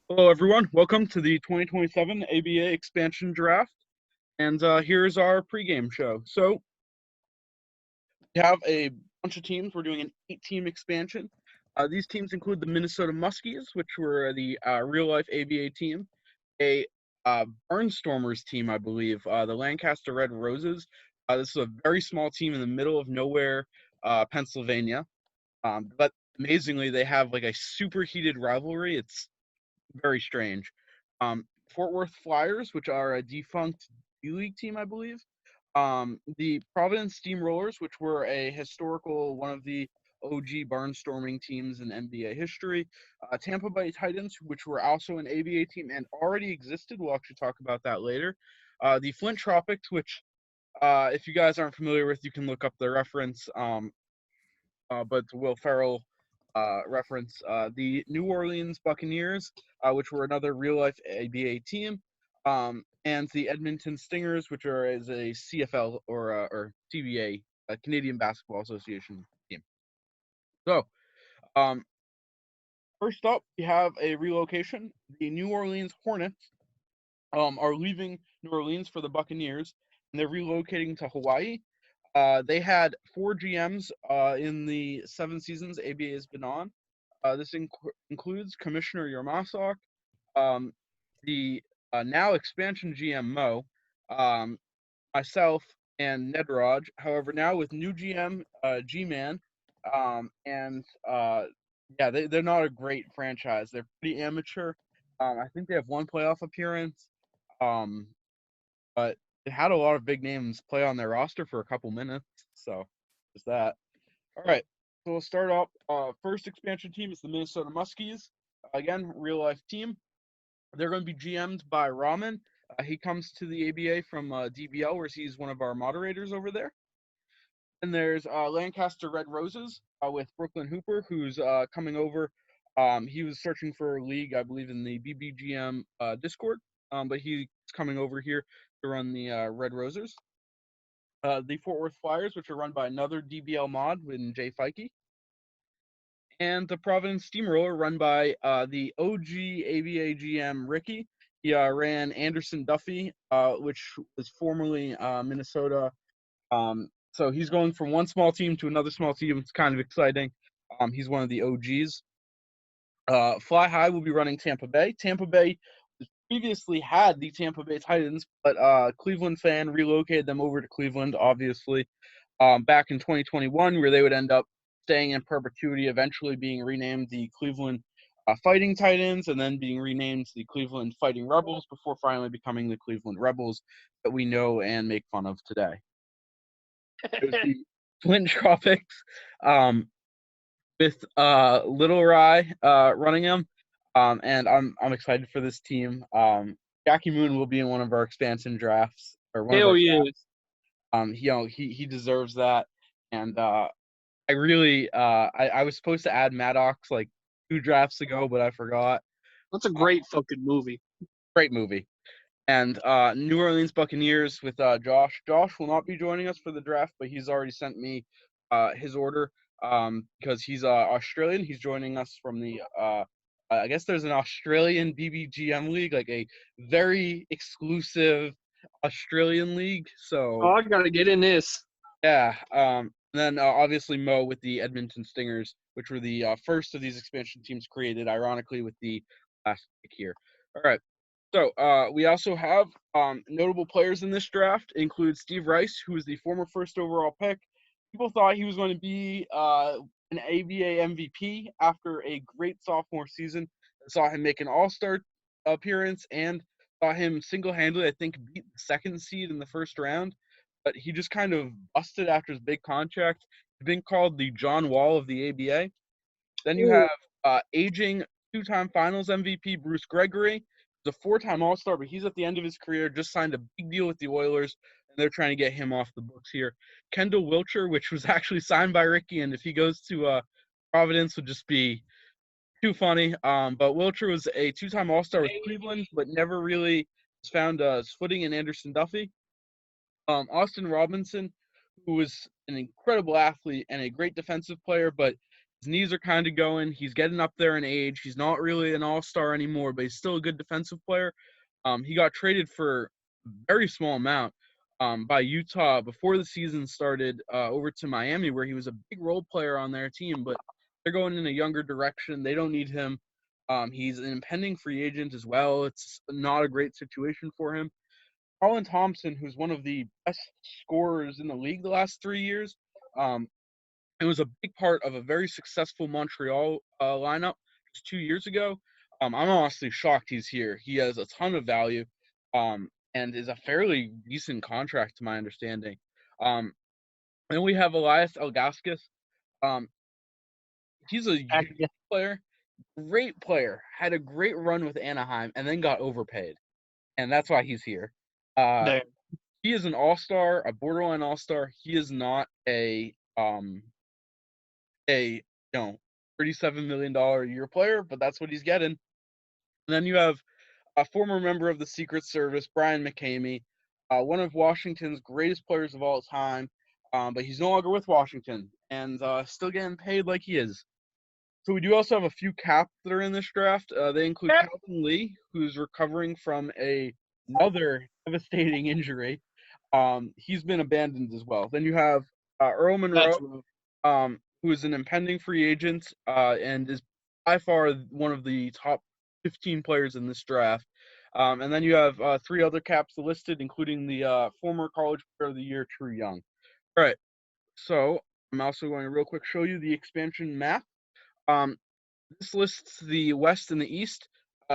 Hello, everyone. Welcome to the 2027 ABA Expansion Draft. And here's our pregame show. So we have a bunch of teams. We're doing an 8-team expansion. These teams include the Minnesota Muskies, which were the real-life ABA team, a Barnstormers team, I believe, the Lancaster Red Roses. This is a very small team in the middle of nowhere, Pennsylvania. But amazingly, they have like a super heated rivalry. It's very strange. Fort Worth Flyers, which are a defunct D-League team, I believe. The Providence Steamrollers, which were a historical one of the OG barnstorming teams in NBA history. Tampa Bay Titans, which were also an ABA team and already existed. We'll actually talk about that later. The Flint Tropics, which, if you guys aren't familiar with, you can look up the reference. But Will Ferrell reference. The New Orleans Buccaneers, which were another real-life ABA team, and the Edmonton Stingers, which are as a CFL or CBA, Canadian Basketball Association team. So, first up, we have a relocation. The New Orleans Hornets are leaving New Orleans for the Buccaneers, and they're relocating to Hawaii. They had 4 GMs in the 7 seasons ABA has been on. This includes Commissioner Yarmasok, the now expansion GM Mo, myself, and Ned Raj. However, now with new GM G-Man, and yeah, they're not a great franchise. They're pretty amateur. I think they have 1 playoff appearance, but they had a lot of big names play on their roster for a couple minutes. So, just that. All right, so we'll start off. First expansion team is the Minnesota Muskies. Again, real life team. They're going to be GM'd by Ramen. He comes to the ABA from DBL, where he's one of our moderators over there. And there's Lancaster Red Roses with Brklyn Hooper, who's coming over. He was searching for a league, I believe, in the BBGM Discord, but he's coming over here to run the Red Roses. The Fort Worth Flyers, which are run by another DBL mod in JFike. And the Providence Steamroller, run by the OG ABA GM Ricky. He ran Anderson Duffy, which was formerly Minnesota. So he's going from one small team to another small team. It's kind of exciting. He's one of the OGs. Fly High will be running Tampa Bay. Tampa Bay previously had the Tampa Bay Titans, but Cleveland fan relocated them over to Cleveland, obviously, back in 2021, where they would end up staying in perpetuity, eventually being renamed the Cleveland Fighting Titans, and then being renamed the Cleveland Fighting Rebels, before finally becoming the Cleveland Rebels that we know and make fun of today. There's the Flint Tropics, with Little Rye running them. And I'm excited for this team. Jackie Moon will be in one of our expansion drafts, or one of our drafts. He deserves that. And I really I was supposed to add Maddox like 2 drafts ago, but I forgot. That's a great fucking movie. Great movie. And New Orleans Buccaneers with Josh. Josh will not be joining us for the draft, but he's already sent me his order because he's Australian. He's joining us from the I guess there's an Australian BBGM league, like a very exclusive Australian league. So I gotta get in this. Yeah. Then obviously Mo with the Edmonton Stingers, which were the first of these expansion teams created, ironically, with the last pick here. All right. So we also have notable players in this draft. Include Steve Rice, who was the former first overall pick. People thought he was going to be an ABA MVP after a great sophomore season. I saw him make an All-Star appearance and saw him single-handedly, I think, beat the 2nd seed in the first round. But he just kind of busted after his big contract. He's been called the John Wall of the ABA. Then you have aging 2-time finals MVP Bruce Gregory. He's a 4-time All-Star, but he's at the end of his career, just signed a big deal with the Oilers, and they're trying to get him off the books here. Kendall Wilcher, which was actually signed by Ricky, and if he goes to Providence, would just be too funny. But Wilcher was a 2-time All-Star with Cleveland, but never really found his footing in Anderson Duffy. Austin Robinson, who was an incredible athlete and a great defensive player, but His knees are kind of going. He's getting up there in age. He's not really an all-star anymore, but he's still a good defensive player. He got traded for a very small amount by Utah before the season started over to Miami, where he was a big role player on their team, but they're going in a younger direction. They don't need him. He's an impending free agent as well. It's not a great situation for him. Colin Thompson, who's one of the best scorers in the league the last 3 years, it was a big part of a very successful Montreal lineup just 2 years ago. I'm honestly shocked he's here. He has a ton of value and is a fairly decent contract to my understanding. Then we have Elias Elgaskis. He's a young player, great player, had a great run with Anaheim, and then got overpaid. And that's why he's here. He is an all-star, a borderline all-star. He is not a $37 million a year player, but that's what he's getting. And then you have a former member of the Secret Service, Brian McCamey, one of Washington's greatest players of all time, but he's no longer with Washington and still getting paid like he is. So we do also have a few caps that are in this draft. They include Calvin Lee, who's recovering from another devastating injury. He's been abandoned as well. Then you have Earl Monroe, who is an impending free agent and is by far one of the top 15 players in this draft. And then you have 3 other caps listed, including the former College Player of the Year, True Young. All right, so I'm also going to real quick show you the expansion map. This lists the West and the East.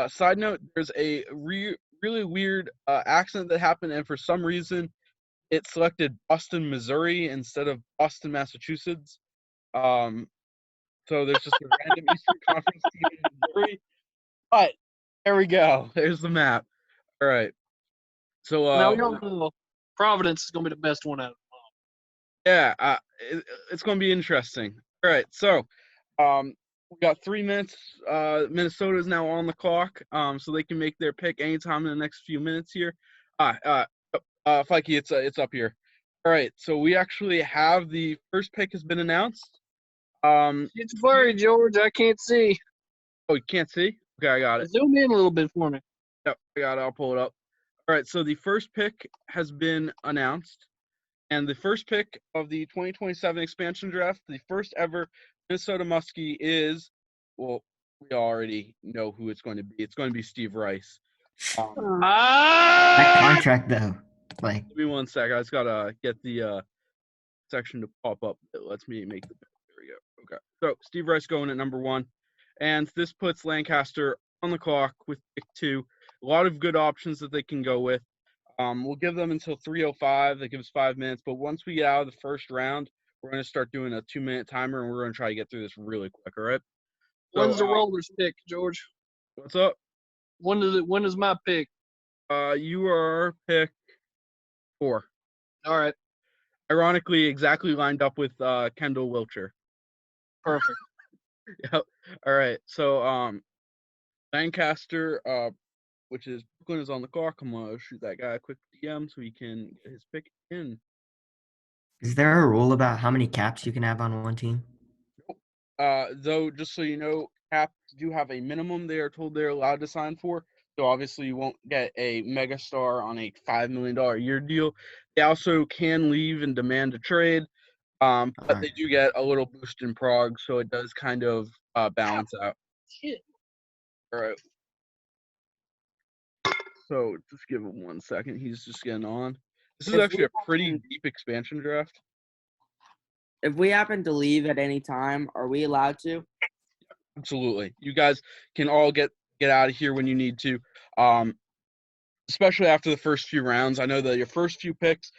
Side note, there's a really weird accident that happened, and for some reason, it selected Boston, Missouri instead of Boston, Massachusetts. So there's just a random Eastern Conference team in Missouri. But there we go. There's the map. All right. So now we don't know. Providence is gonna be the best one out. Yeah, it's gonna be interesting. All right. So we got 3 minutes. Minnesota is now on the clock. So they can make their pick anytime in the next few minutes here. Fike, it's up here. All right. So we actually have the first pick has been announced. It's blurry, George. I can't see. Oh, you can't see? Okay, I got it. Zoom in a little bit for me. Yep, I got it. I'll pull it up. All right, so the first pick has been announced, and the first pick of the 2027 expansion draft, the first ever Minnesota Muskie is, well, we already know who it's going to be. It's going to be Steve Rice. That contract, though. Like, give me 1 sec. I just gotta get the section to pop up. It lets me make the pick. There we go. Okay. So Steve Rice going at number 1. And this puts Lancaster on the clock with pick 2. A lot of good options that they can go with. We'll give them until 3:05. That gives 5 minutes. But once we get out of the first round, we're going to start doing a 2-minute timer, and we're going to try to get through this really quick. All right. So, when's the Rollers pick, George? What's up? When is my pick? You are pick 4. All right. Ironically, exactly lined up with Kendall Wilcher. Perfect. Yep. All right. So Lancaster, which is Brklyn, is on the clock. I'm gonna shoot that guy a quick DM so he can get his pick in. is there a rule about how many caps you can have on one team? Though, just so you know, caps do have a minimum they are told they're allowed to sign for. So obviously you won't get a megastar on a $5 million a year deal. They also can leave and demand a trade. But they do get a little boost in Prague, so it does kind of balance out. Shit. All right. So just give him 1 second. He's just getting on. This is actually a pretty deep expansion draft. If we happen to leave at any time, are we allowed to? Absolutely. You guys can all get out of here when you need to. Especially after the first few rounds. I know that your first few picks,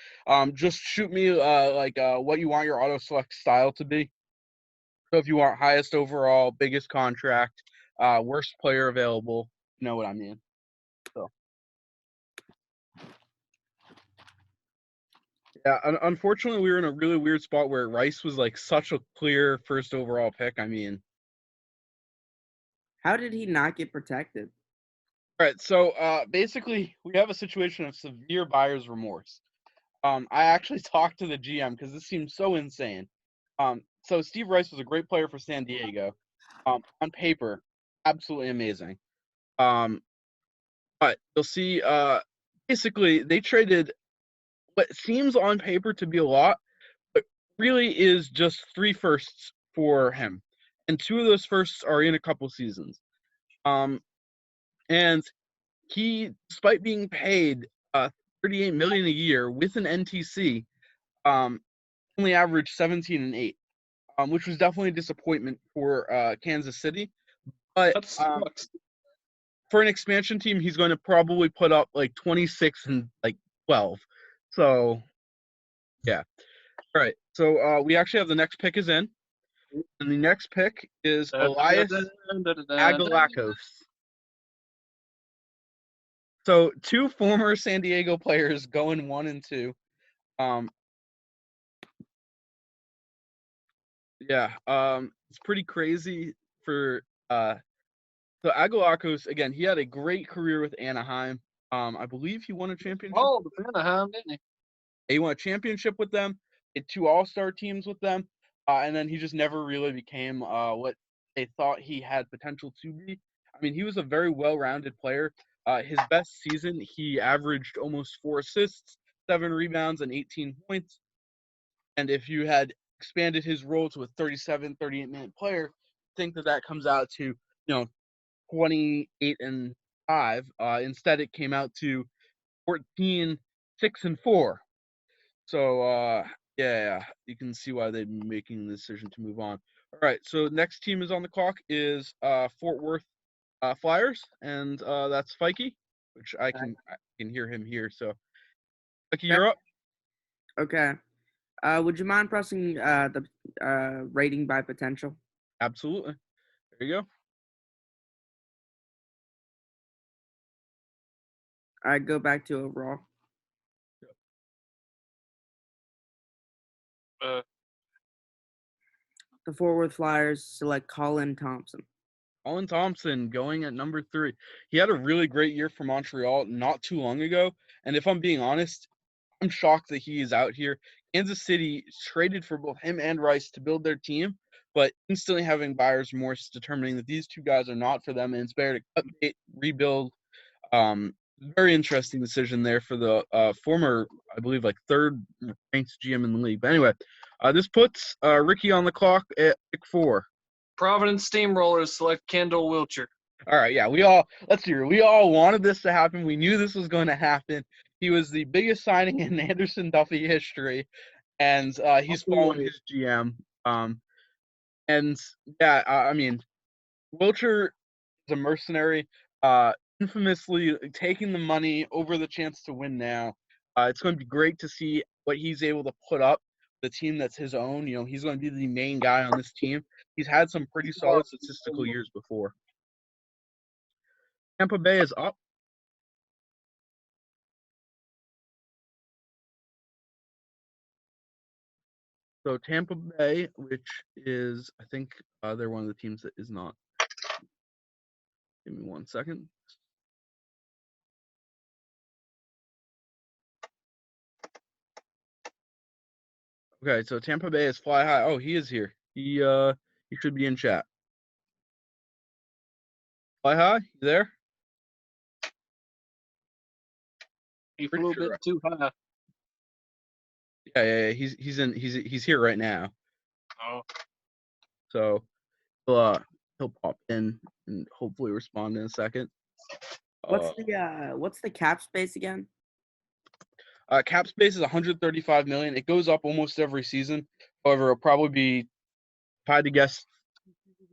just shoot me what you want your auto select style to be. So if you want highest overall, biggest contract, worst player available, you know what I mean. So yeah, unfortunately we were in a really weird spot where Rice was like such a clear first overall pick. I mean, how did he not get protected? All right, so basically, we have a situation of severe buyer's remorse. I actually talked to the GM because this seems so insane. so Steve Rice was a great player for San Diego. On paper, absolutely amazing. But you'll see, basically, they traded what seems on paper to be a lot, but really is just 3 firsts for him. And 2 of those firsts are in a couple seasons. And he, despite being paid $38 million a year with an NTC, only averaged 17 and 8, which was definitely a disappointment for Kansas City. But That sucks. for an expansion team, he's going to probably put up like 26 and like 12. So, yeah. All right. So we actually have the next pick is in, and the next pick is Elias Agalakos. So 2 former San Diego players going 1 and 2. It's pretty crazy for so Agalakos, again, he had a great career with Anaheim. I believe he won a championship. Oh, the Anaheim, didn't he? He won a championship with them, did 2 All-Star teams with them, and then he just never really became what they thought he had potential to be. I mean, he was a very well-rounded player. His best season, he averaged almost 4 assists, 7 rebounds, and 18 points. And if you had expanded his role to a 37, 38-minute player, I think that comes out to, 28 and 5. Instead, it came out to 14, 6 and 4. So you can see why they'd be making the decision to move on. All right, so next team is on the clock is Fort Worth Flyers, and that's Fikey, which I can hear him here. So, Fikey, you're up. Okay. Would you mind pressing the rating by potential? Absolutely. There you go. I go back to overall. The Fort Worth Flyers select Colin Thompson. Colin Thompson going at number 3. He had a really great year for Montreal not too long ago. And if I'm being honest, I'm shocked that he is out here. Kansas City traded for both him and Rice to build their team, but instantly having buyer's remorse, determining that these 2 guys are not for them, and it's better to cut bait, rebuild. Very interesting decision there for the former, I believe, like 3rd ranked GM in the league. But anyway, this puts Ricky on the clock at pick 4. Providence Steamrollers select Kendall Wilcher. All right, yeah, we all wanted this to happen. We knew this was going to happen. He was the biggest signing in Anderson Duffy history, and he's following his GM. I mean, Wilcher is a mercenary, infamously taking the money over the chance to win now. It's going to be great to see what he's able to put up, the team that's his own. He's going to be the main guy on this team. He's had some pretty solid statistical years before. Tampa Bay is up. So Tampa Bay, which is, I think, they're one of the teams that is not. Give me 1 second. Okay, so Tampa Bay is Fly High. Oh, he is here. He should be in chat. Fly High, you there? He flew a bit too high. Yeah. He's here right now. Oh. So he'll pop in and hopefully respond in a second. What's the cap space again? Cap space is 135 million. It goes up almost every season. However, it'll probably be, if I had to guess,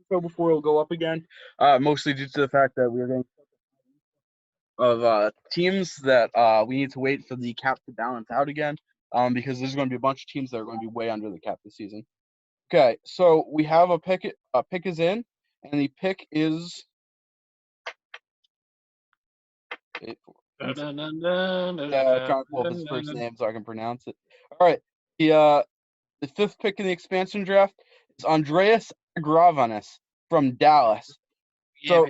before it'll go up again. Mostly due to the fact that we're going of teams that we need to wait for the cap to balance out again. Because there's going to be a bunch of teams that are going to be way under the cap this season. Okay, so we have a pick. Pick is in, and the pick is. Trying to pull up his first name so I can pronounce it. All right, the 5th pick in the expansion draft is Andreas Agravanis from Dallas. So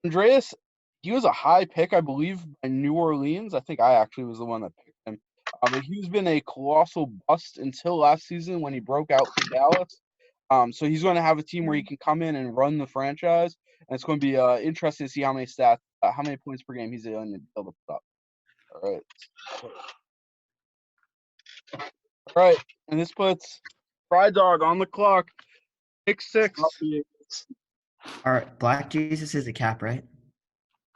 Andreas, he was a high pick, I believe, by New Orleans. I think I actually was the one that picked him. But he's been a colossal bust until last season when he broke out for Dallas. So he's going to have a team where he can come in and run the franchise, and it's going to be interesting to see how many points per game he's going to be able to put up. All right, and this puts Fry Dog on the clock. Pick 6. All right, Black Jesus is a cap, right?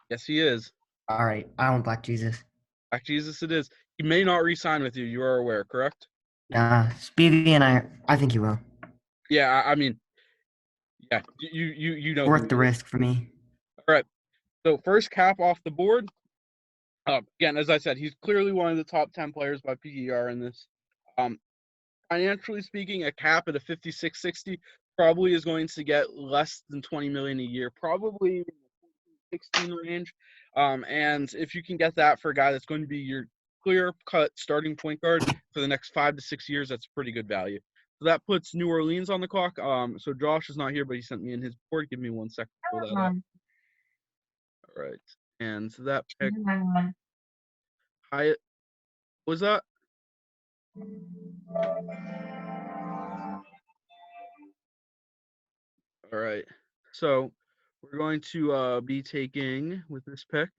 Yes, he is. All right, I want Black Jesus. Black Jesus, it is. He may not re-sign with you. You are aware, correct? Speedy and I think he will. Yeah, I mean, yeah, you know. Worth the risk for me. All right. So first cap off the board. Again, as I said, he's clearly one of the top 10 players by PER in this. Financially speaking, a cap at a 56-60 probably is going to get less than 20 million a year, probably 16 range. And if you can get that for a guy that's going to be your clear-cut starting point guard for the next 5 to 6 years, that's pretty good value. So that puts New Orleans on the clock. So Josh is not here, but he sent me in his board. Give me 1 second to pull that up. All right. And so that pick, Hyatt, what was that? All right. So we're going to be taking with this pick.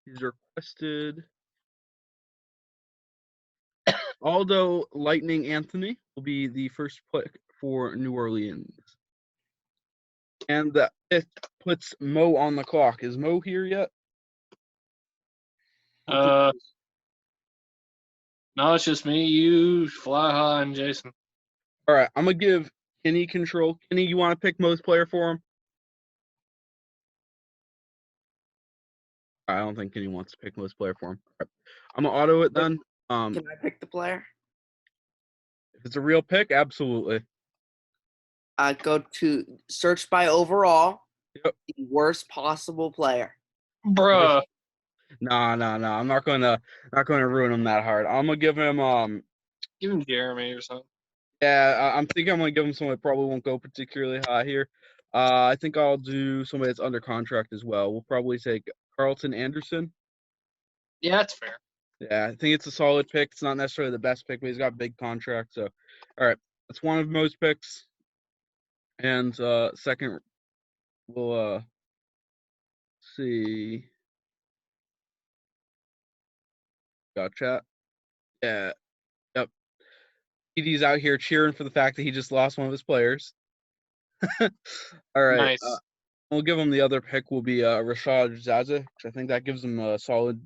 He's requested Aldo Lightning Anthony will be the first pick for New Orleans. And that it puts Mo on the clock. Is Mo here yet? No, it's just me, you, Fly High, and Jason. All right, I'm gonna give Kenny control. Kenny, you want to pick Mo's player for him? I don't think Kenny wants to pick Mo's player for him. All right. I'm gonna auto it then. Can I pick the player? If it's a real pick, absolutely. Go to search by overall. Yep. The worst possible player. Bruh. No. I'm not gonna ruin him that hard. I'm gonna give him Give him Jeremy or something. Yeah, I'm thinking I'm gonna give him someone that probably won't go particularly high here. I think I'll do somebody that's under contract as well. We'll probably take Carlton Anderson. Yeah, that's fair. Yeah, I think it's a solid pick. It's not necessarily the best pick, but he's got a big contract. So, all right, that's one of Mo's picks. And second, we'll see. Got chat. Yeah. Yep. PD's out here cheering for the fact that he just lost one of his players. All right. Nice. We'll give him the other pick will be Rashad Zaza. I think that gives him a solid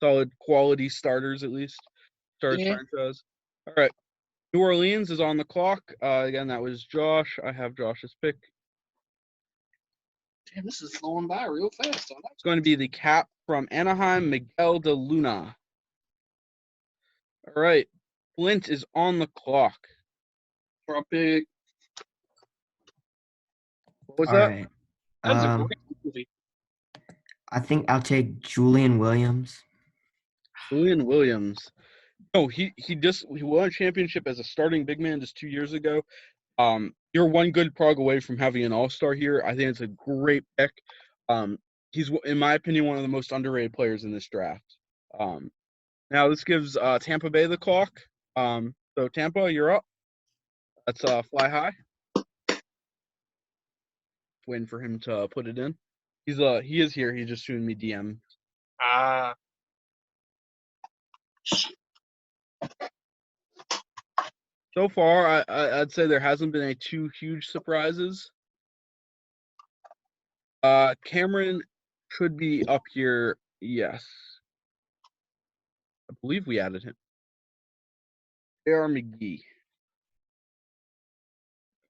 solid quality starters at least. Starters franchise. All right. New Orleans is on the clock. Again, that was Josh. I have Josh's pick. Damn, this is flowing by real fast. It's going to be the cap from Anaheim, Miguel de Luna. All right. Flint is on the clock. For a pick. What was All that? right. That's a great movie. I think I'll take Julian Williams. Julian Williams. No, he won a championship as a starting big man just 2 years ago. You're one good prog away from having an all-star here. I think it's a great pick. He's, in my opinion, one of the most underrated players in this draft. Now this gives Tampa Bay the clock. So Tampa, you're up. That's Fly High. Waiting for him to put it in. He is here. He's just shooting me DM. So far, I'd say there hasn't been two huge surprises. Cameron should be up here. Yes. I believe we added him. J.R. McGee.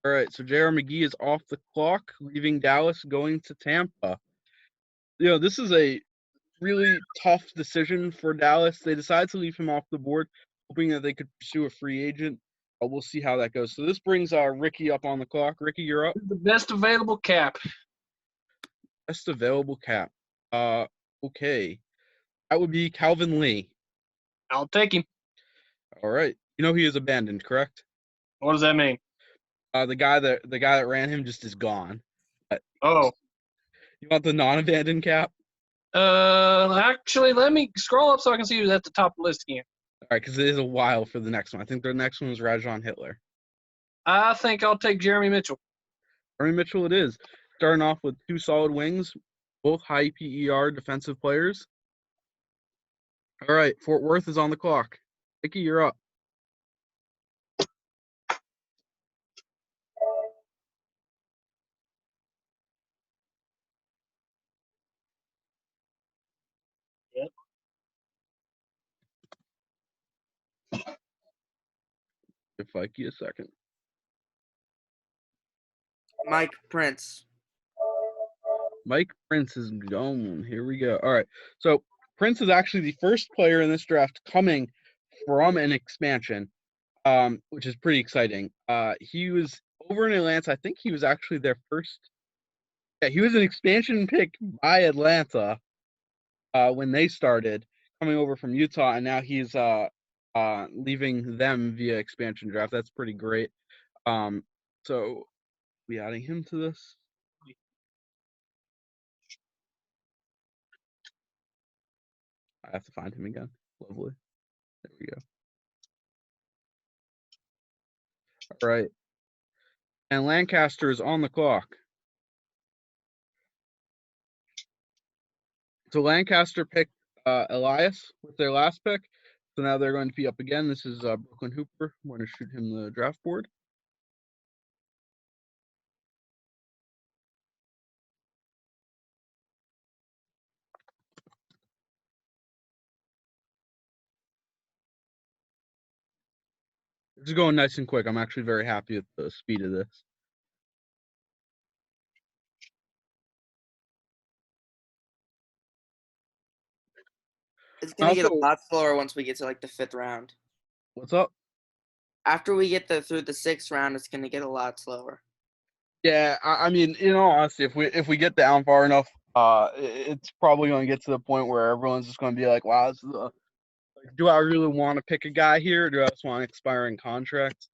All right, so J.R. McGee is off the clock, leaving Dallas, going to Tampa. This is a really tough decision for Dallas. They decided to leave him off the board, hoping that they could pursue a free agent. We'll see how that goes. So this brings Ricky up on the clock. Ricky, you're up. The best available cap. Best available cap. Okay. That would be Calvin Lee. I'll take him. All right. He is abandoned, correct? What does that mean? The guy that ran him just is gone. Oh. You want the non-abandoned cap? Actually, let me scroll up so I can see who's at the top of the list again. All right, because it is a while for the next one. I think the next one is Rajon Hitler. I think I'll take Jeremy Mitchell. Jeremy Mitchell it is. Starting off with 2 solid wings, both high PER defensive players. All right, Fort Worth is on the clock. Mickey, you're up. Yep. JFike a second. Mike Prince. Mike Prince is gone. Here we go. All right. So Prince is actually the first player in this draft coming from an expansion, which is pretty exciting. He was over in Atlanta. I think he was actually their first. Yeah, he was an expansion pick by Atlanta when they started, coming over from Utah, and now he's leaving them via expansion draft. That's pretty great. So we adding him to this. I have to find him again. Lovely. There we go. All right. And Lancaster is on the clock. So Lancaster picked Elias with their last pick. So now they're going to be up again. This is Brklyn Hooper. I'm going to shoot him the draft board. This is going nice and quick. I'm actually very happy with the speed of this. It's gonna get a Also, lot slower once we get to like the 5th round. what's up? After we get through the 6th round, it's gonna get a lot slower. Yeah, I mean, in all honesty, if we get down far enough, it's probably going to get to the point where everyone's just going to be like, "Wow, this is like, do I really want to pick a guy here, or do I just want an expiring contract?"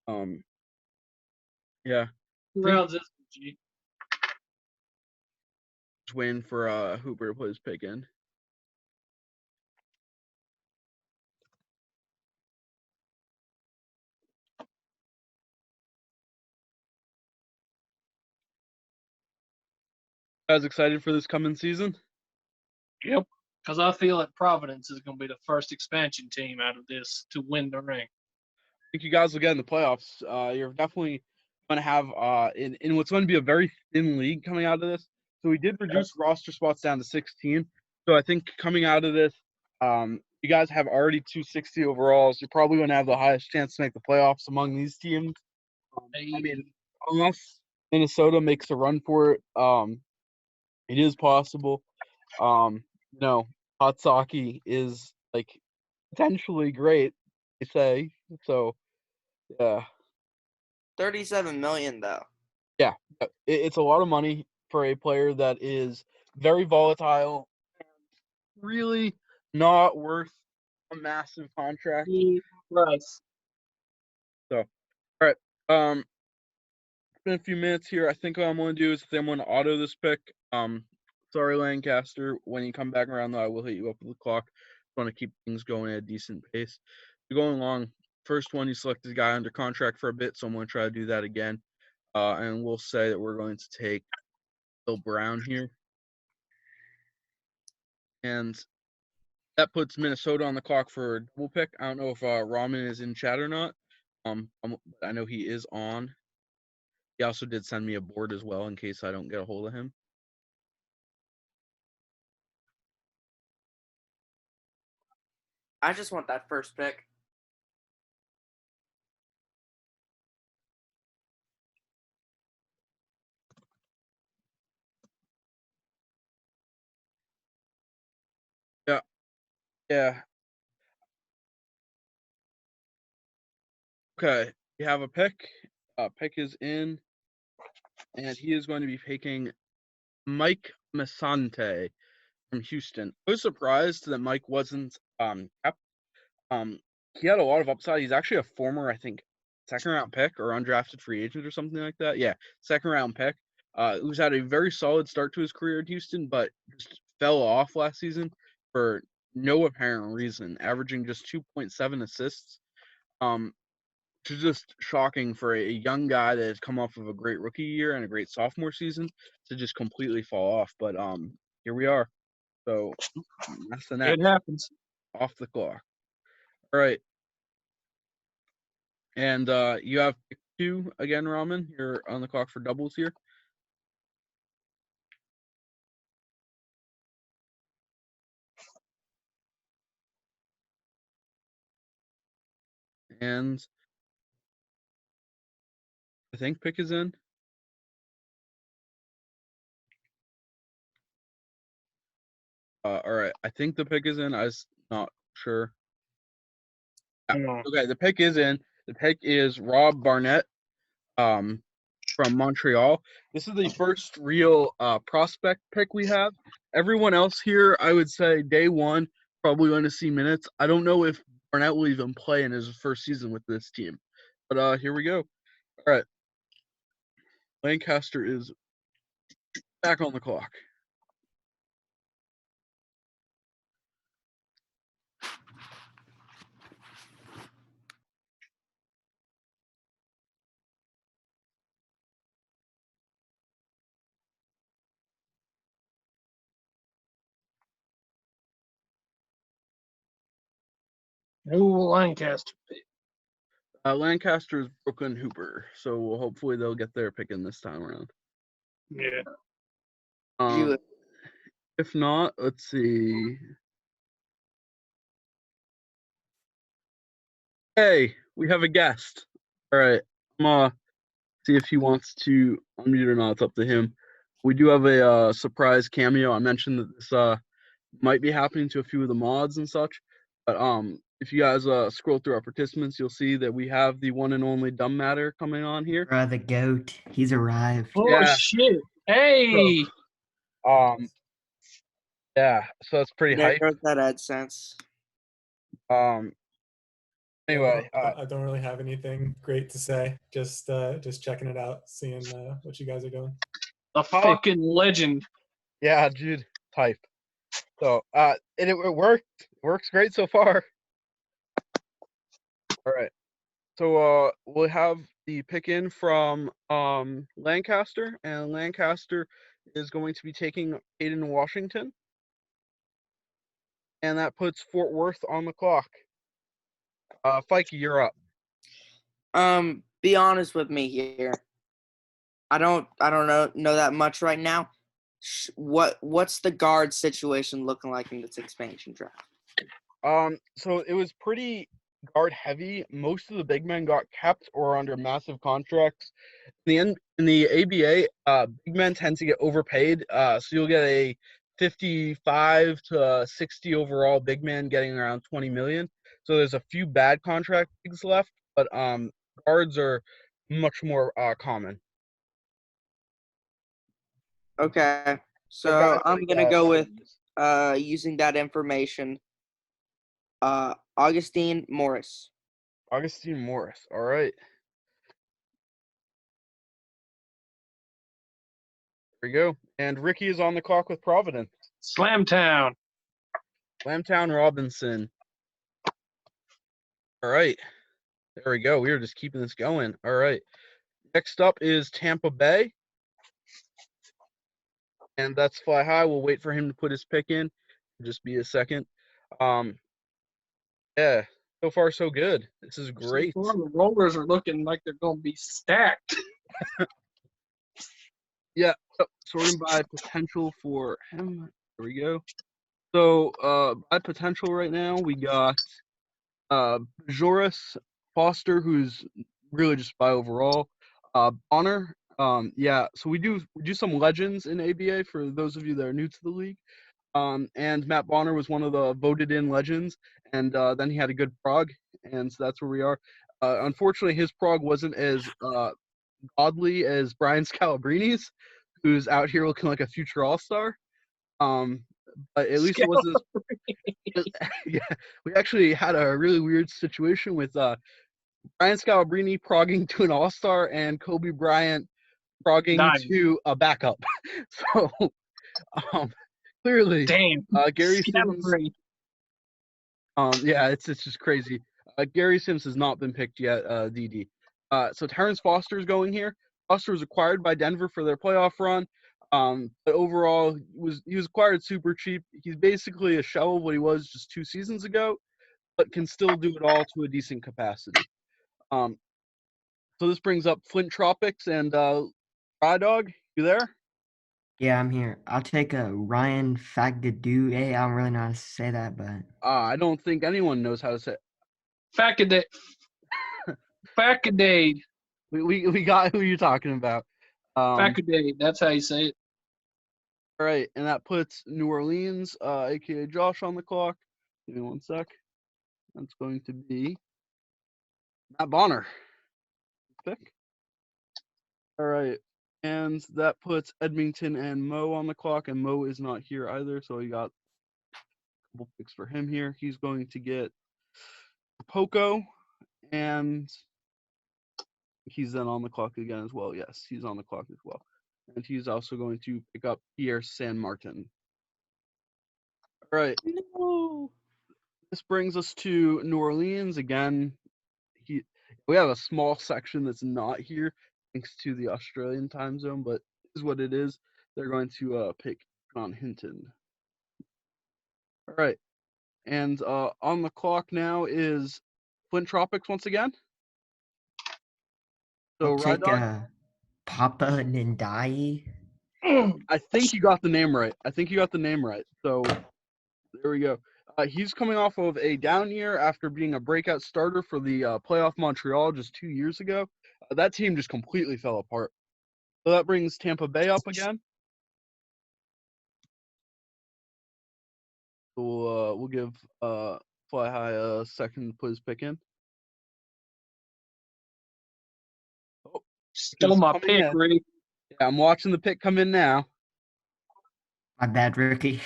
Yeah, Who rounds this, G? just waiting for Hooper to put his pick in. Guys excited for this coming season? Yep. Because I feel that Providence is going to be the first expansion team out of this to win the ring. I think you guys will get in the playoffs. You're definitely going to have in what's going to be a very thin league coming out of this. So we did reduce roster spots down to 16. So I think coming out of this, you guys have already 260 overalls. You're probably going to have the highest chance to make the playoffs among these teams. I mean, unless Minnesota makes a run for it, it is possible. You know, hot sake is like potentially great, they say. So, yeah. 37 million though. Yeah, it's a lot of money for a player that is very volatile, really not worth a massive contract. Right. So, all right. It's been a few minutes here. I think what I'm going to do is I'm going to auto this pick. Sorry, Lancaster. When you come back around, though, I will hit you up with the clock. I want to keep things going at a decent pace. We're going along. First one, you selected a guy under contract for a bit, so I'm going to try to do that again. And we'll say that we're going to take Bill Brown here. And that puts Minnesota on the clock for a double pick. I don't know if Ramen is in chat or not. I know he is on. He also did send me a board as well in case I don't get a hold of him. I just want that first pick. Yeah. Okay. We have a pick. Pick is in. And he is going to be picking Mike Masante from Houston. I was surprised that Mike wasn't kept. He had a lot of upside. He's actually a former, I think, second round pick or undrafted free agent or something like that. Yeah, second round pick. who's had a very solid start to his career in Houston, but just fell off last season for no apparent reason, averaging just 2.7 assists. Which is just shocking for a young guy that has come off of a great rookie year and a great sophomore season to just completely fall off. But here we are. So that's the It next happens. off the clock. All right. And you have pick 2 again, Ramen. You're on the clock for doubles here. And I think pick is in. All right. I think the pick is in. I was not sure. Okay, the pick is in. The pick is Rob Barnett from Montreal. This is the first real prospect pick we have. Everyone else here, I would say day one, probably going to see minutes. I don't know if Barnett will even play in his first season with this team. But here we go. All right. Lancaster is back on the clock. Who will Lancaster pick? Lancaster is Brklyn Hooper, so hopefully they'll get their pick in this time around. Yeah. If not, let's see. Hey, we have a guest. All right, I'm gonna see if he wants to unmute or not. It's up to him. We do have a surprise cameo. I mentioned that this might be happening to a few of the mods and such, but if you guys scroll through our participants, you'll see that we have the one and only Dumbmatter coming on here. Bruh, the goat. He's arrived. Oh Yeah. shit! Hey. Yeah, so it's pretty There hype. goes that AdSense. Anyway, I don't really have anything great to say. Just checking it out, seeing what you guys are doing. A fucking legend. yeah, dude, hype. So, and it worked. Works great so far. All right. So, we'll have the pick in from Lancaster, and Lancaster is going to be taking Aiden Washington, and that puts Fort Worth on the clock. Fike, you're up. Be honest with me here. I don't know that much right now. What's the guard situation looking like in this expansion draft? So it was pretty guard heavy. Most of the big men got kept or under massive contracts. In the ABA, big men tend to get overpaid. So you'll get a 55 to 60 overall big man getting around 20 million. So there's a few bad contract gigs left, but guards are much more common. Okay, so guys I'm like, gonna go with using that information. Augustine Morris. Augustine Morris. All right. There we go. And Ricky is on the clock with Providence. Slamtown. Slamtown Robinson. All right. There we go. We are just keeping this going. All right. Next up is Tampa Bay. And that's Fly High. We'll wait for him to put his pick in. Just be a second. Yeah. So far, so good. This is great. So far, the Rollers are looking like they're going to be stacked. Yeah. So, sorting by potential for him. There we go. So by potential right now, we got Joris Foster, who's really just by overall. Bonner. Yeah. So we do some legends in ABA for those of you that are new to the league. And Matt Bonner was one of the voted in legends, and then he had a good prog, and so that's where we are. Unfortunately, his prog wasn't as godly as Brian Scalabrini's, who's out here looking like a future all-star. But at least it was this. Yeah, we actually had a really weird situation with Brian Scalabrine progging to an all-star and Kobe Bryant frogging Nice. to a backup. So clearly, Damn. Gary Sims. Scatterbrain. Yeah, it's just crazy. Gary Sims has not been picked yet. DD. So Terrence Foster's going here. Foster was acquired by Denver for their playoff run. But overall, he was acquired super cheap. He's basically a shell of what he was just 2 seasons ago, but can still do it all to a decent capacity. So this brings up Flint Tropics and Rye Dog. You there? Yeah, I'm here. I'll take a Ryan Fagadue. I don't really know how to say that, but I don't think anyone knows how to say it. Facadade. Facadade. We got who you're talking about. Facadade. That's how you say it. All right, and that puts New Orleans, aka Josh, on the clock. Give me 1 sec. That's going to be Matt Bonner. Pick. All right, and that puts Edmonton and Mo on the clock, and Mo is not here either, so we got a couple picks for him here. He's going to get Poco, and he's then on the clock again as well. Yes, he's on the clock as well. And he's also going to pick up Pierre San Martin. All right. No. This brings us to New Orleans again. We have a small section that's not here thanks to the Australian time zone, but this is what it is. They're going to pick John Hinton. All right. And on the clock now is Flint Tropics once again. So I'll take Rydog, Papa Nindai. I think you got the name right. So there we go. He's coming off of a down year after being a breakout starter for the playoff Montreal just 2 years ago. That team just completely fell apart. So that brings Tampa Bay up again. So we'll give Fly High a second to put his pick in. Oh, Stole it's my coming pick, in. Rick. Yeah, I'm watching the pick come in now. My bad, Ricky.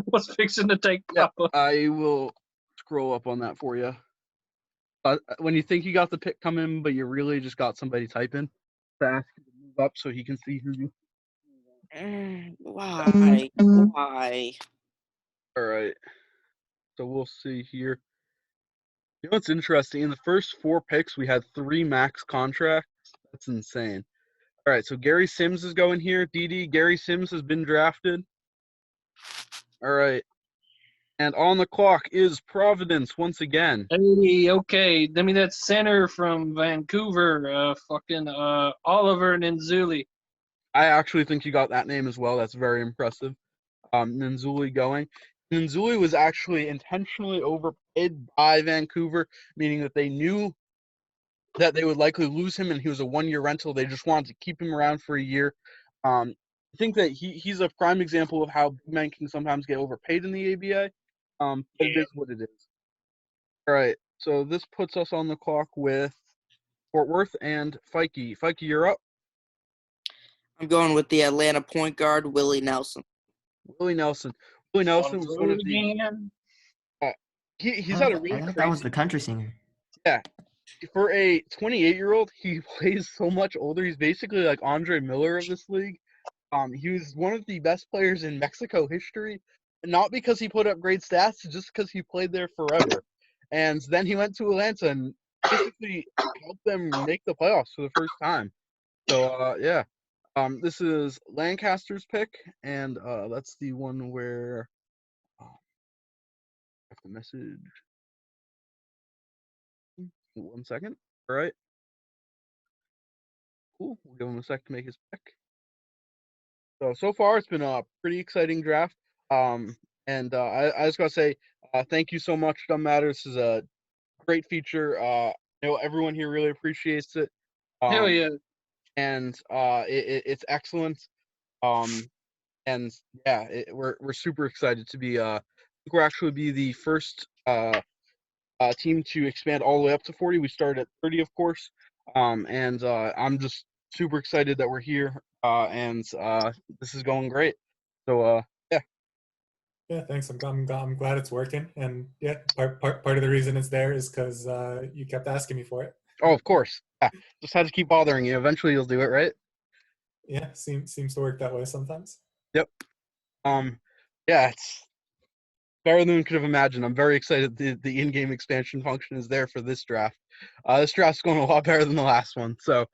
Was fixing to take Yeah, Papa. I will scroll up on that for you. When you think you got the pick coming, but you really just got somebody typing, ask him to move up so he can see who you. Why? Why? All right. So we'll see here. You know what's interesting? In the first 4 picks, we had 3 max contracts. That's insane. All right, so Gary Sims is going here. DD, Gary Sims has been drafted. All right. And on the clock is Providence once again. Hey, okay. I mean, that's center from Vancouver. Oliver Nenzuli. I actually think you got that name as well. That's very impressive. Nzuli going. Nzuli was actually intentionally overpaid by Vancouver, meaning that they knew that they would likely lose him, and he was a 1-year rental. They just wanted to keep him around for a year. I think that he's a prime example of how big men can sometimes get overpaid in the ABA. But it is what it is. All right, so this puts us on the clock with Fort Worth and Fikey. Fikey, you're up. I'm going with the Atlanta point guard, Willie Nelson. Willie Nelson. Willie Nelson was one of the. He's had a really I thought crazy. that was the country singer. Yeah, for a 28-year-old, he plays so much older. He's basically like Andre Miller of this league. He was one of the best players in Mexico history, not because he put up great stats, just because he played there forever. And then he went to Atlanta and basically helped them make the playoffs for the first time. So yeah, this is Lancaster's pick, and that's the one where I have the message. 1 second. All right. Cool. We'll give him a sec to make his pick. So far, it's been a pretty exciting draft. And I just got to say, thank you so much, Dumbmatter. This is a great feature. I know everyone here really appreciates it. Hell yeah. And it's excellent. And yeah, we're super excited to be. I think we're actually be the first team to expand all the way up to 40. We started at 30, of course. And I'm just super excited that we're here. And this is going great. So yeah. Yeah, thanks. I'm glad it's working. And yeah, part of the reason it's there is because you kept asking me for it. Oh, of course. Yeah. Just had to keep bothering you. Eventually, you'll do it, right? Yeah, seems to work that way sometimes. Yep. Yeah, it's better than we could have imagined. I'm very excited the in-game expansion function is there for this draft. This draft's going a lot better than the last one. So,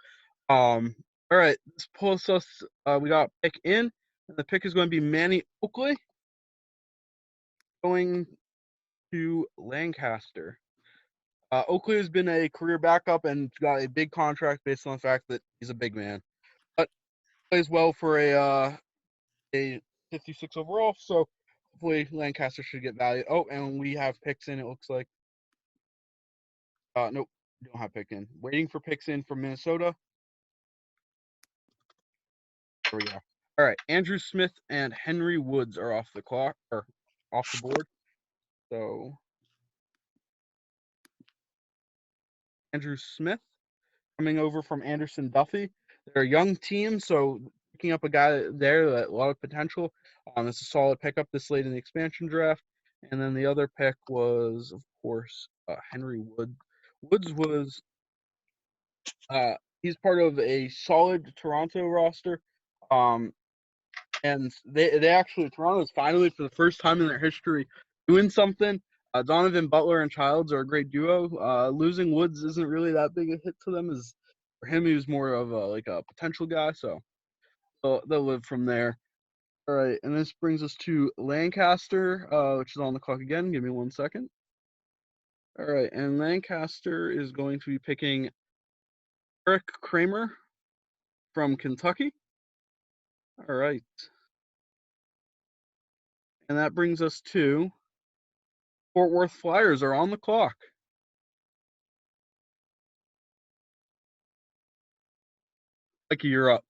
all right, this pulls us. We got pick in, and the pick is going to be Manny Oakley going to Lancaster. Oakley has been a career backup and got a big contract based on the fact that he's a big man, but plays well for a 56 overall. So hopefully Lancaster should get value. Oh, and we have picks in. It looks like. Nope, we don't have pick in. Waiting for picks in from Minnesota. There we go. All right, Andrew Smith and Henry Woods are off the clock or off the board. So Andrew Smith coming over from Anderson Duffy. They're a young team, so picking up a guy there that a lot of potential. It's a solid pickup this late in the expansion draft. And then the other pick was, of course, Henry Woods. Woods was he's part of a solid Toronto roster. And they actually, Toronto's finally, for the first time in their history, doing something. Donovan Butler and Childs are a great duo. Losing Woods isn't really that big a hit to them. As for him, he was more of a potential guy, so they'll live from there. All right, and this brings us to Lancaster, which is on the clock again. Give me 1 second. All right, and Lancaster is going to be picking Eric Kramer from Kentucky. All right. And that brings us to Fort Worth Flyers are on the clock. Like you're up.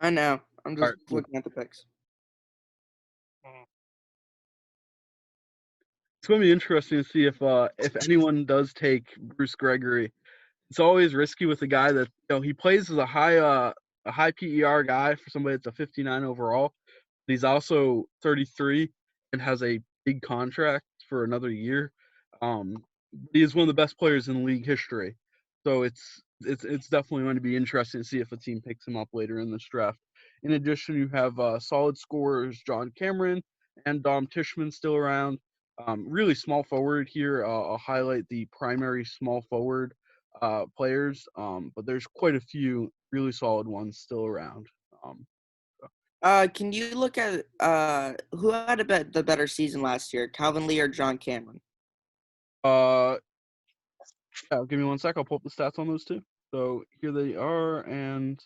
I know. I'm just Alright, cool. looking at the picks. It's going to be interesting to see if anyone does take Bruce Gregory. It's always risky with a guy that he plays as a high PER guy for somebody that's a 59 overall. But he's also 33 and has a big contract for another year. He is one of the best players in league history. So it's definitely going to be interesting to see if a team picks him up later in this draft. In addition, you have solid scorers John Cameron and Dom Tishman still around. Really small forward here. I'll highlight the primary small forward players, but there's quite a few really solid ones still around. Can you look at who had the better season last year, Calvin Lee or John Cameron? Yeah, give me 1 sec. I'll pull up the stats on those two. So here they are, and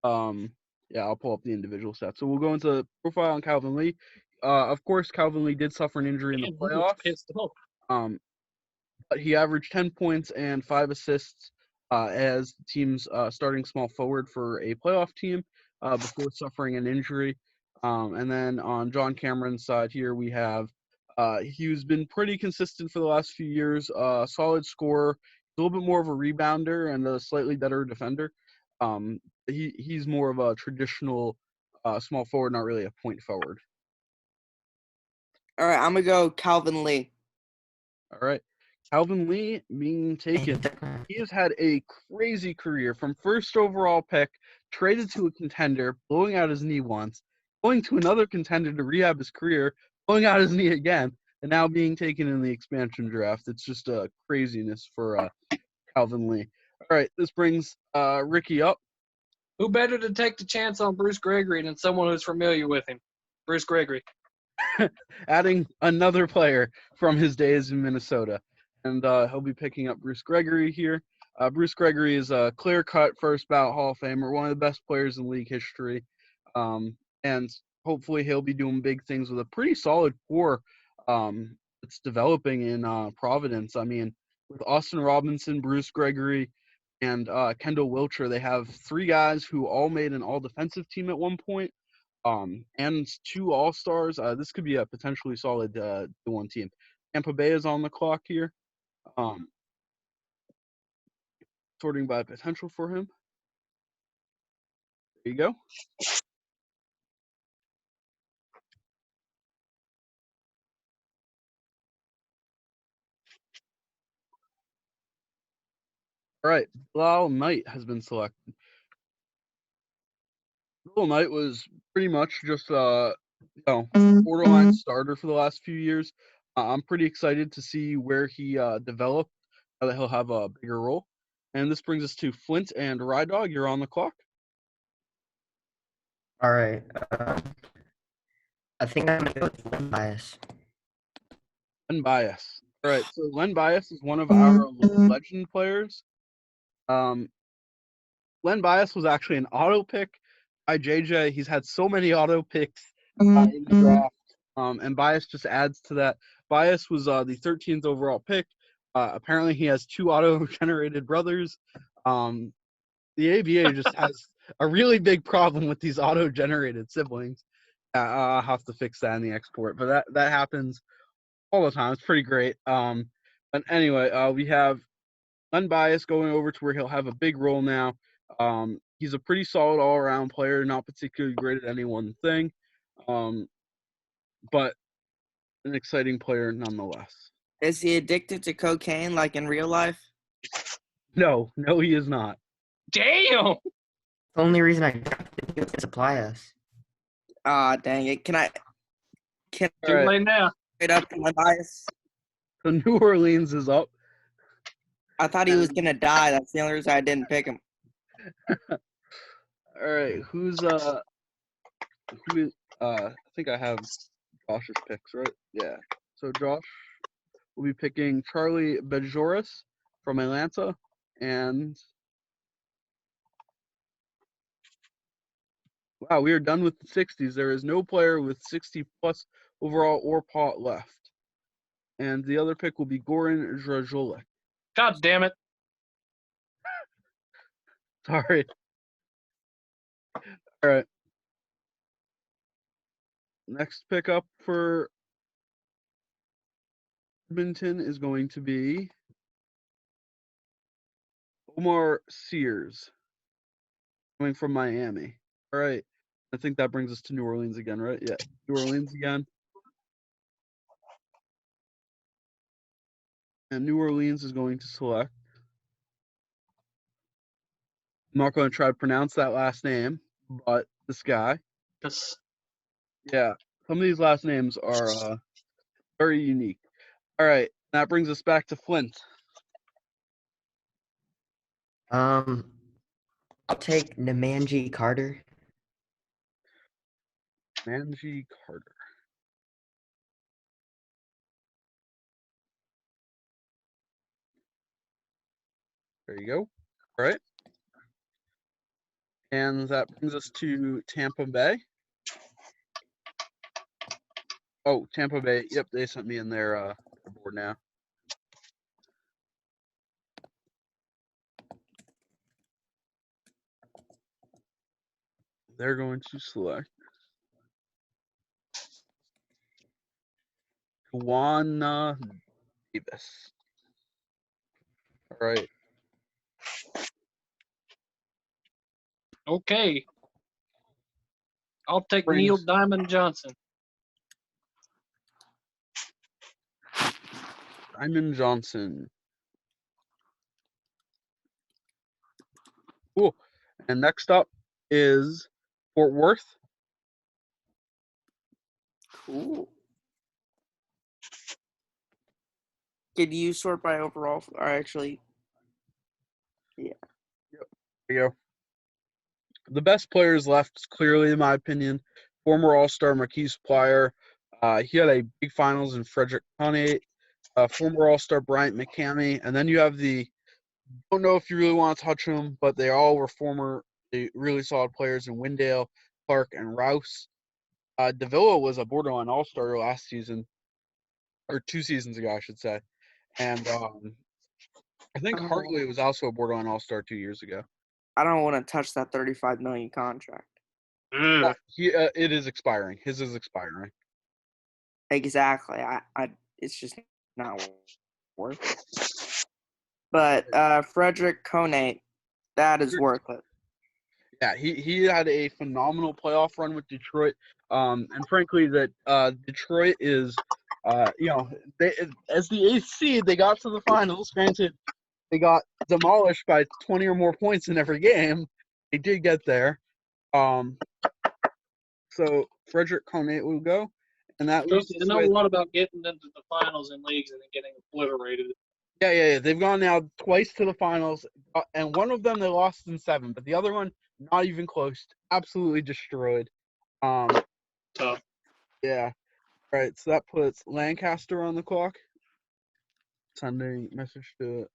yeah, I'll pull up the individual stats. So we'll go into profile on Calvin Lee. Of course, Calvin Lee did suffer an injury in the playoffs. Pissed off. But he averaged 10 points and 5 assists as the team's starting small forward for a playoff team before suffering an injury. And then on John Cameron's side here, we have he's been pretty consistent for the last few years, solid scorer, a little bit more of a rebounder and a slightly better defender. He's more of a traditional small forward, not really a point forward. All right, I'm gonna go Calvin Lee. All right. Calvin Lee being taken. He has had a crazy career from first overall pick, traded to a contender, blowing out his knee once, going to another contender to rehab his career, blowing out his knee again, and now being taken in the expansion draft. It's just a craziness for Calvin Lee. All right, this brings Ricky up. Who better to take the chance on Bruce Gregory than someone who's familiar with him? Bruce Gregory. Adding another player from his days in Minnesota. And he'll be picking up Bruce Gregory here. Bruce Gregory is a clear-cut first ballot Hall of Famer, one of the best players in league history. And hopefully he'll be doing big things with a pretty solid core that's developing in Providence. I mean, with Austin Robinson, Bruce Gregory, and Kendall Wilcher, they have 3 guys who all made an all-defensive team at one point. And 2 All-Stars. This could be a potentially solid D1 team. Tampa Bay is on the clock here. Sorting by potential for him. There you go. All right, Bilal Knight has been selected. Phil Knight was pretty much just borderline starter for the last few years. I'm pretty excited to see where he developed, now that he'll have a bigger role. And this brings us to Flint and Rye Dog. You're on the clock. All right. I think I'm gonna go with Len Bias. Len Bias. All right, so Len Bias is one of our legend players. Len Bias was actually an auto pick by JJ. He's had so many auto picks in the draft, and Bias just adds to that. Bias was the 13th overall pick. Apparently, he has 2 auto-generated brothers. The ABA just has a really big problem with these auto-generated siblings. I'll have to fix that in the export, but that happens all the time. It's pretty great. But anyway, we have Len Bias going over to where he'll have a big role now. He's a pretty solid all-around player, not particularly great at any one thing, but an exciting player nonetheless. Is he addicted to cocaine like in real life? No, he is not. Damn. The only reason I drafted him is to supply us. Ah, dang it. Can Too All right. late now. it up to my bias? So New Orleans is up. I thought he was going to die. That's the only reason I didn't pick him. All right, I think I have Josh's picks, right? Yeah. So Josh will be picking Charlie Bejoris from Atlanta, and wow, we are done with the 60s. There is no player with 60 plus overall or pot left. And the other pick will be Goran Dragolik. God damn it. Sorry. All right. Next pickup for Edmonton is going to be Omar Sears, coming from Miami. All right. I think that brings us to New Orleans again, right? Yeah, New Orleans again. And New Orleans is going to select. I'm not going to try to pronounce that last name, but this guy. Cause Yeah, some of these last names are very unique. All right, that brings us back to Flint. I'll take Nemanji Carter. Manji Carter. There you go. All right. And that brings us to Tampa Bay. Oh, Tampa Bay. Yep, they sent me in their board now. They're going to select Juana Davis. All right. okay. I'll take Neil Diamond Johnson. Simon Johnson. Cool. And next up is Fort Worth. Cool. Did you sort by overall? Or actually, yeah. There you go. The best players left is clearly, in my opinion, former All-Star Marquise Plyer. He had a big finals in Frederick Conate. Former All-Star Bryant McCamey. And then you have don't know if you really want to touch them, but they all were really solid players in Wendell, Clark, and Rouse. Davila was a borderline All-Star last season, or 2 seasons ago, I should say. And I think Hartley was also a borderline All-Star 2 years ago. I don't want to touch that $35 million contract. It is expiring. His is expiring. Exactly. It's just not worth it. But Frederick Conate, that is worth it. Yeah, he had a phenomenal playoff run with Detroit. And frankly, that Detroit is, as the 8th seed, they got to the finals. Granted, they got demolished by 20 or more points in every game. They did get there. So Frederick Conate will go, and that leaves Trust me, us I know a with lot about getting into the finals and leagues and then getting obliterated. yeah. They've gone now twice to the finals, and one of them they lost in 7, but the other one not even close, absolutely destroyed. Tough. Yeah. All right, so that puts Lancaster on the clock. Sending message to.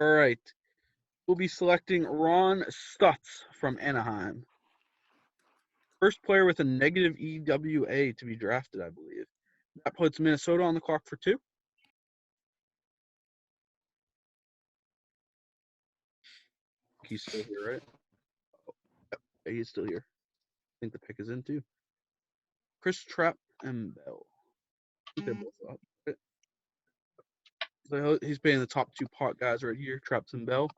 All right, we'll be selecting Ron Stutz from Anaheim. First player with a negative EWA to be drafted, I believe. That puts Minnesota on the clock for 2. He's still here, right? Oh, yeah, he's still here. I think the pick is in too. Chris Trapp and Bell. I think they're both up. Right? So he's paying the top 2 pot guys right here, Trapp and Bell.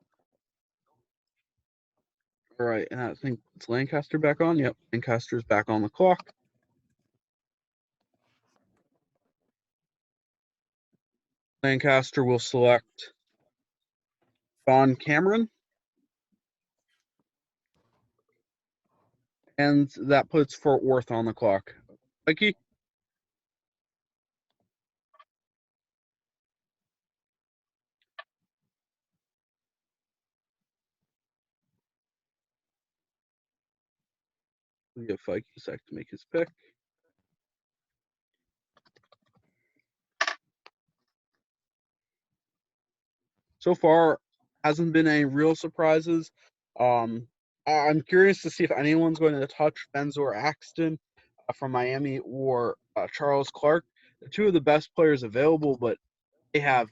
All right, and I think it's Lancaster back on. Yep, Lancaster's back on the clock. Lancaster will select Don Cameron. And that puts Fort Worth on the clock. Mikey? We'll give Fike a sec to make his pick. So far, hasn't been any real surprises. I'm curious to see if anyone's going to touch Benzor Axton from Miami or Charles Clark. They're 2 of the best players available, but they have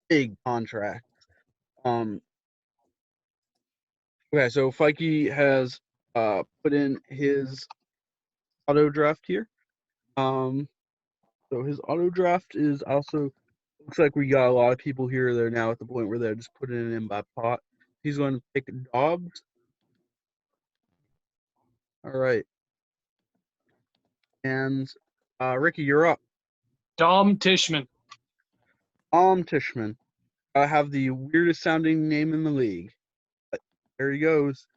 big contracts. Okay, so Fikey has put in his auto draft here. So his auto draft is also looks like we got a lot of people here. They're now at the point where they're just putting it in by pot. He's going to pick Dobbs. All right. And Ricky, you're up. Dom Tishman. Tishman. I have the weirdest sounding name in the league. But there he goes.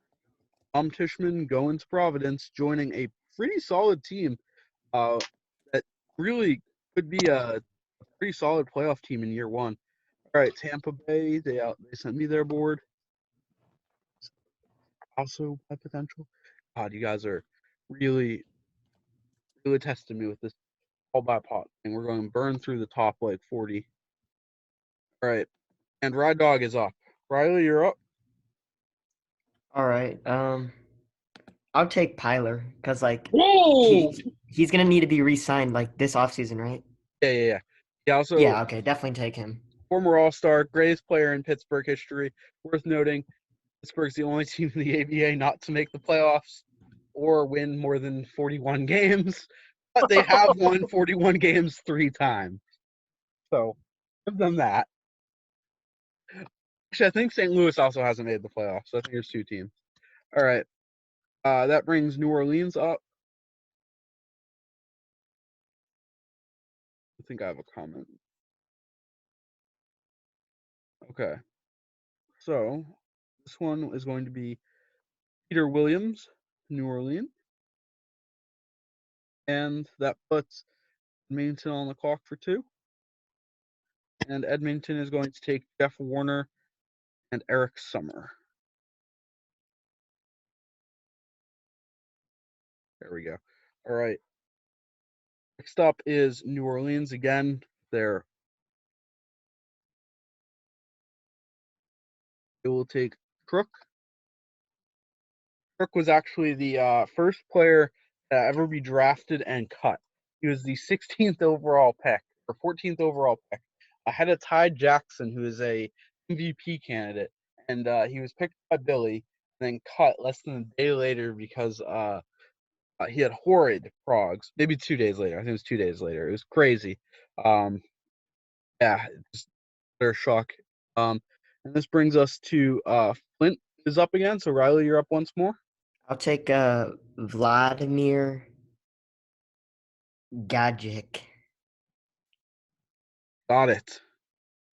Tishman going to Providence, joining a pretty solid team that really could be a pretty solid playoff team in year 1. All right, Tampa Bay, they sent me their board. Also by potential. God, you guys are really testing me with this all by pot thing. We're going to burn through the top like 40. All right, and Ride Dog is up. Riley, you're up. All right. I'll take Pyler because like Whoa! he's gonna need to be re-signed like this offseason, right? Yeah. He also Yeah. Okay. Definitely take him. former All-Star, greatest player in Pittsburgh history. Worth noting, Pittsburgh's the only team in the ABA not to make the playoffs or win more than 41 games, but they have won 41 games 3 times. So give them that. Actually, I think St. Louis also hasn't made the playoffs. So I think there's 2 teams. All right. That brings New Orleans up. I think I have a comment. Okay. So this one is going to be Peter Williams, New Orleans. And that puts Edmonton on the clock for 2. And Edmonton is going to take Jeff Warner and Eric Summer. There we go. All right. Next up is New Orleans again. They will take Crook. Crook was actually the first player to ever be drafted and cut. He was the 16th overall pick or 14th overall pick, ahead of Ty Jackson, who is a MVP candidate, and he was picked by Billy and then cut less than a day later because he had horrid progs. Maybe 2 days later. I think it was 2 days later. It was crazy. Yeah, just utter shock. And this brings us to Flint is up again. So Riley, you're up once more. I'll take Vladimir Gajic. Got it.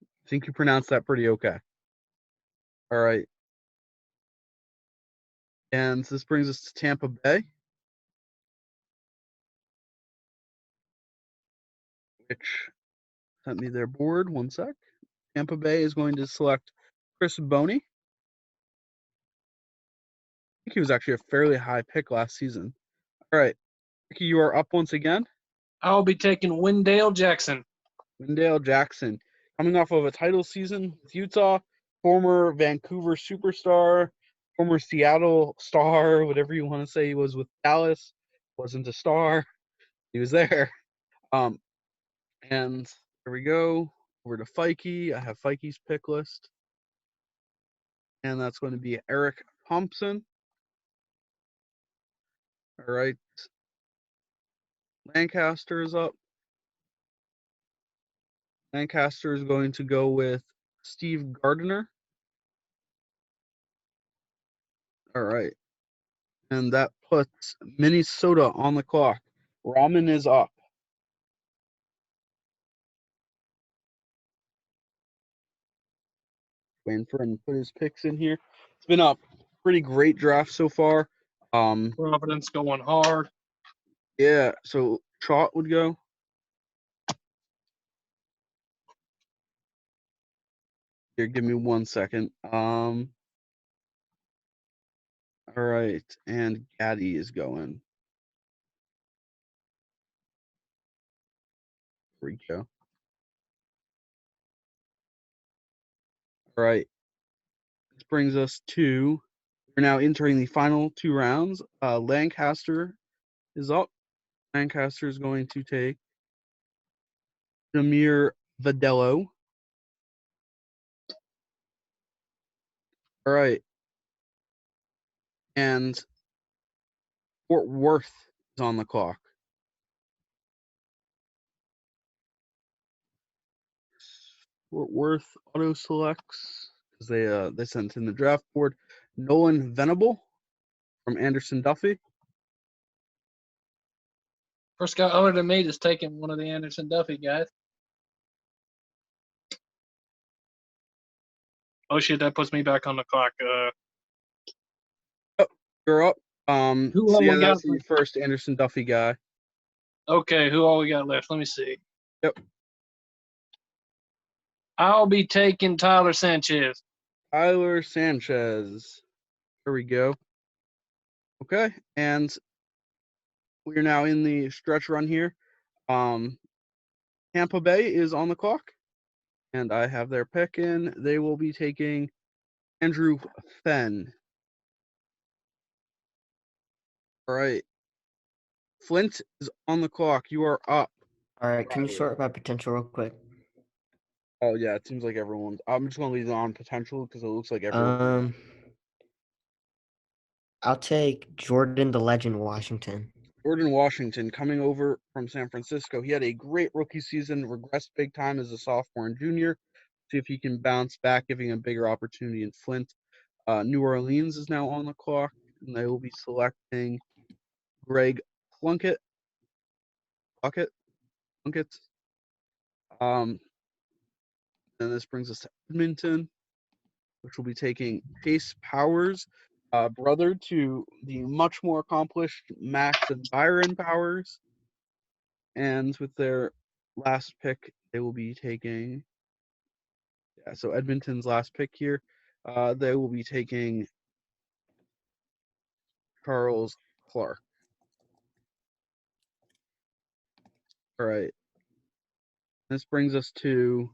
I think you pronounced that pretty okay. All right. And this brings us to Tampa Bay, which sent me their board. One sec. Tampa Bay is going to select Chris Boney. I think he was actually a fairly high pick last season. All right, Ricky, you are up once again. I'll be taking Wendell Jackson. Wendell Jackson, coming off of a title season with Utah, former Vancouver superstar, former Seattle star, whatever you want to say. He was with Dallas, wasn't a star. He was there. And there we go. Over to Fike. I have Fike's pick list. And that's going to be Eric Thompson. All right. Lancaster is up. Lancaster is going to go with Steve Gardner. All right. And that puts Minnesota on the clock. Ramen is up. Waiting for him to put his picks in here. It's been a pretty great draft so far. Providence going hard. Yeah, so Trot would go. Here, give me 1 second. All right, and Gaddy is going. Here we go. All right. This brings us to, we're now entering the final 2 rounds. Lancaster is up. Lancaster is going to take Demir Vadello. All right. And Fort Worth is on the clock. Fort Worth auto selects because they sent in the draft board. Nolan Venable from Anderson Duffy. First guy other than me that's taking one of the Anderson Duffy guys. Oh shit, that puts me back on the clock. You're up. Who So all yeah, we got that's the first Anderson Duffy guy. Okay, who all we got left? Let me see. Yep. I'll be taking Tyler Sanchez. Tyler Sanchez. There we go. Okay, and we are now in the stretch run here. Tampa Bay is on the clock, and I have their pick in. They will be taking Andrew Fenn. All right. Flint is on the clock. You are up. All right, can you sort by potential real quick? Oh yeah, it seems like everyone's. I'm just gonna leave it on potential because it looks like everyone. I'll take Jordan the Legend Washington. Jordan Washington coming over from San Francisco. He had a great rookie season, regressed big time as a sophomore and junior. See if he can bounce back, giving him a bigger opportunity in Flint. New Orleans is now on the clock, and they will be selecting Greg Plunkett. And this brings us to Edmonton, which will be taking Pace Powers, brother to the much more accomplished Max and Byron Powers. And with their last pick, they will be taking, so Edmonton's last pick here, they will be taking Charles Clark. All right. This brings us to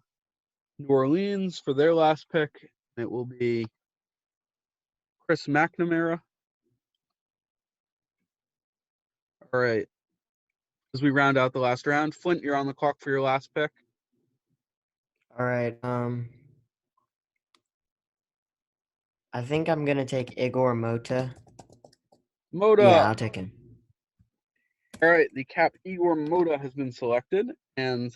New Orleans for their last pick. It will be Chris McNamara. All right. As we round out the last round, Flint, you're on the clock for your last pick. All right. I think I'm gonna take Igor Mota. Mota. Yeah, I'll take him. All right, the cap Igor Mota has been selected, and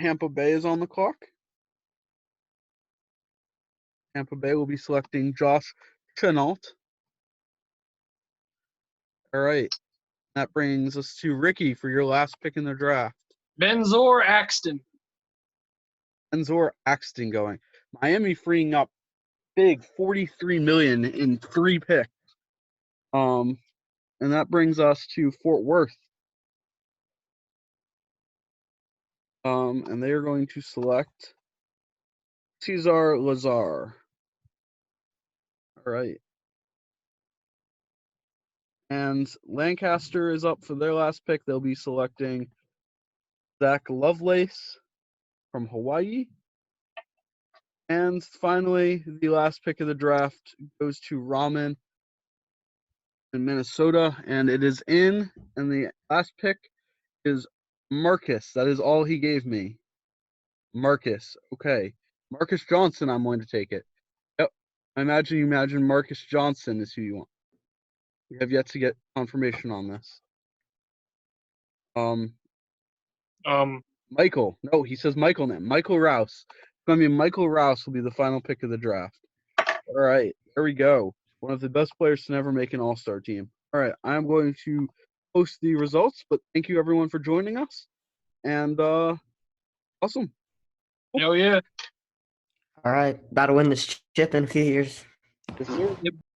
Tampa Bay is on the clock. Tampa Bay will be selecting Josh Chenault. All right, that brings us to Ricky for your last pick in the draft. Benzor Axton. Benzor Axton going. Miami freeing up big 43 million in 3 picks. And that brings us to Fort Worth. And they are going to select Cesar Lazar. All right. And Lancaster is up for their last pick. They'll be selecting Zach Lovelace from Hawaii. And finally, the last pick of the draft goes to Ramen in Minnesota, and it is in. And the last pick is Marcus. That is all he gave me. Marcus. Okay. Marcus Johnson, I'm going to take it. Yep. I imagine Marcus Johnson is who you want. We have yet to get confirmation on this. Michael. No, he says Michael now. Michael Rouse. I mean, Michael Rouse will be the final pick of the draft. All right, there we go. One of the best players to never make an all-star team. All right, I'm going to post the results, but thank you everyone for joining us. And awesome. Hell yeah. All right, about to win this chip in a few years. Yes, sir. Yep.